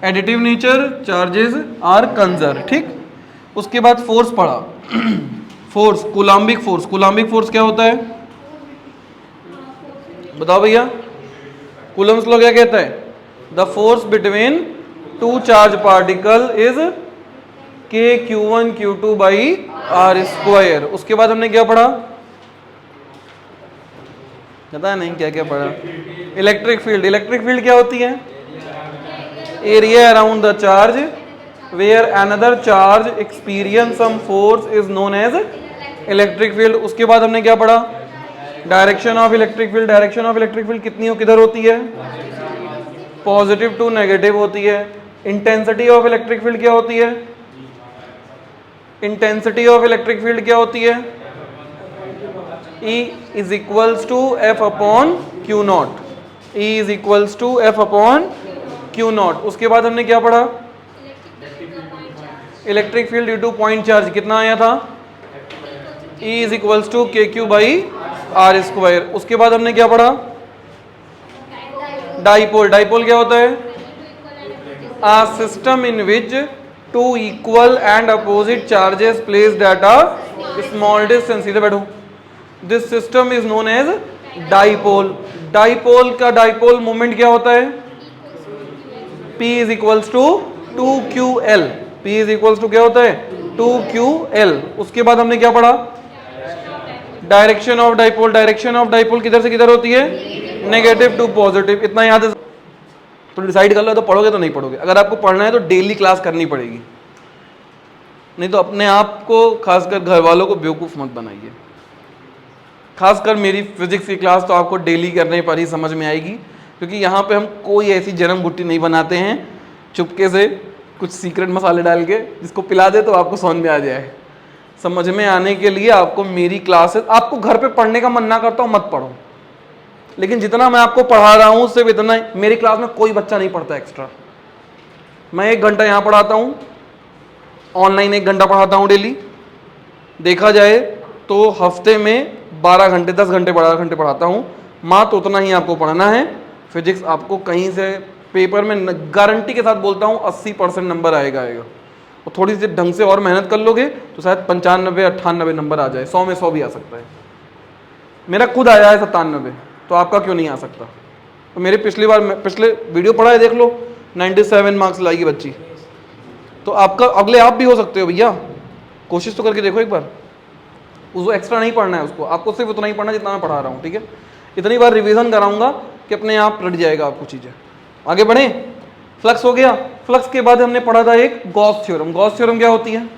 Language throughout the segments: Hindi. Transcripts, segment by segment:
Additive nature, charges are conserve. ठीक, उसके बाद फोर्स पढ़ा। Force, Coulombic force. Coulombic force क्या होता है बताओ भैया? कूलम्स लॉ क्या कहता है? The force between two charge particle is के Q1 Q2 by r square. उसके बाद हमने क्या पढ़ा? पता नहीं क्या क्या पढ़ा। Electric field. इलेक्ट्रिक फील्ड क्या होती है? Area around the charge where another charge experience some force is known as electric field. उसके बाद हमने क्या पढ़ा? Direction of electric field. Direction of electric field कितनी किधर होती है? पॉजिटिव टू नेगेटिव होती है। इंटेंसिटी ऑफ इलेक्ट्रिक फील्ड क्या होती है? इंटेंसिटी ऑफ इलेक्ट्रिक फील्ड क्या होती है? E is equals to F upon q naught. E is equals to F upon q naught. उसके बाद हमने क्या पढ़ा? Electric field due to point charge कितना आया था? E is equals to k q by r square. उसके बाद हमने क्या पढ़ा? डाइपोल। डाइपोल क्या होता है? A system in which two equal and opposite charges placed at a small distance. सीधे बैठो। This system is known as dipole. Dipole का डाइपोल मोमेंट क्या होता है? P is equals to 2QL। P is equals to क्या होता है? 2QL। उसके बाद हमने क्या पढ़ा? Direction of dipole. Direction of dipole किधर से किधर होती है? Negative to positive. इतना याद है तो डिसाइड कर लो, तो पढ़ोगे तो नहीं पढ़ोगे। अगर आपको पढ़ना है तो डेली क्लास करनी पड़ेगी, नहीं तो अपने आप को खासकर घर वालों को बेवकूफ मत बनाइए। खासकर मेरी फिजिक्स की क्लास तो आपको डेली करने पर ही समझ में आएगी, क्योंकि यहाँ पे हम कोई ऐसी जन्म बुट्टी नहीं बनाते हैं चुपके से कुछ सीक्रेट मसाले डाल के, जिसको पिला दे तो आपको समझ में आ जाए। समझ में आने के लिए आपको मेरी क्लासेस, आपको घर पे पढ़ने का मन ना करता हो मत पढ़ो, लेकिन जितना मैं आपको पढ़ा रहा हूँ सिर्फ इतना ही। मेरी क्लास में कोई बच्चा नहीं पढ़ता एक्स्ट्रा। मैं 1 घंटा यहाँ पढ़ाता हूँ, ऑनलाइन 1 घंटा पढ़ाता हूँ डेली। देखा जाए तो हफ्ते में 12 घंटे 10 घंटे 12 घंटे पढ़ाता हूँ। मात्र उतना ही आपको पढ़ना है। फिजिक्स आपको कहीं से पेपर में गारंटी के साथ बोलता हूँ 80% नंबर आएगा। और थोड़ी सी ढंग से और मेहनत कर लोगे तो शायद 95-98 नंबर आ जाए। 100 में 100 भी आ सकता है। मेरा खुद आया है 97, तो आपका क्यों नहीं आ सकता? तो मेरे पिछले वीडियो पढ़ा है, देख लो, 97 मार्क्स लाएगी बच्ची। तो आपका अगले आप भी हो सकते हो भैया। कोशिश तो करके देखो एक बार। उसको एक्स्ट्रा नहीं पढ़ना है, उसको आपको सिर्फ उतना ही पढ़ना है जितना मैं पढ़ा रहा हूँ। ठीक है, इतनी बार रिवीजन कराऊंगा कि अपने आप रट जाएगा आपको चीज़ें। आगे बढ़े। फ्लक्स हो गया। फ्लक्स के बाद हमने पढ़ा था एक गॉस थ्योरम। गॉस थ्योरम क्या होती है?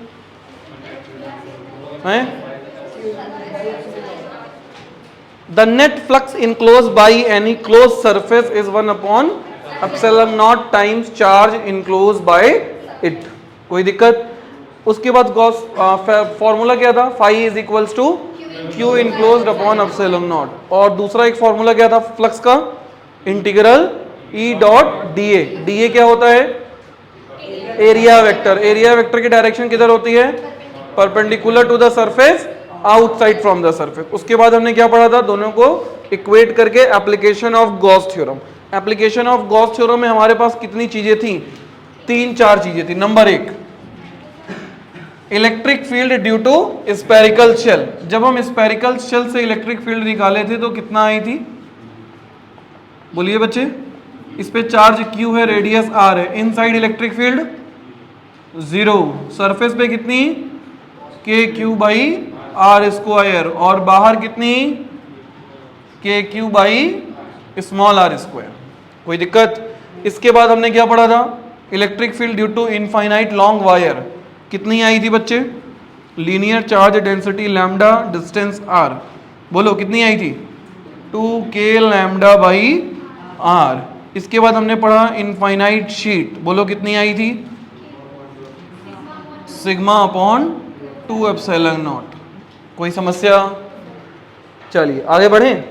The net flux enclose by any close surface is 1/ε0 times charge enclose by it. कोई दिक्कत? उसके बाद गॉस फॉर्मूला क्या था? Phi is equals to q enclosed upon ε0। और दूसरा एक फॉर्मूला क्या था फ्लक्स का? Integral E dot d a. D a क्या होता है? Area vector. एरिया वेक्टर की डायरेक्शन किधर होती है? Perpendicular to the surface, outside from the surface. उसके बाद हमने क्या पढ़ा था? दोनों को इक्वेट करके application of Gauss theorem. Application of Gauss theorem में हमारे पास कितनी चीजें थी? 3-4 चीजें थी। Number 1, electric field due to spherical shell. जब हम स्पेरिकल शेल से इलेक्ट्रिक फील्ड निकाले थे तो कितना आई थी? बोलिए बच्चे। इस पे चार्ज Q है, रेडियस R है। Inside electric field 0। सरफेस पे कितनी? KQ by r square. और बाहर कितनी? KQ by small r square. कोई दिक्कत? इसके बाद हमने क्या पढ़ा था? Electric field due to infinite long wire. कितनी आई थी बच्चे? Linear charge density lambda, distance r। बोलो कितनी आई थी? 2k lambda by r। इसके बाद हमने पढ़ा इनफाइनाइट शीट। बोलो कितनी आई थी? Sigma upon 2ε0। कोई समस्या? चलिए आगे बढ़ें।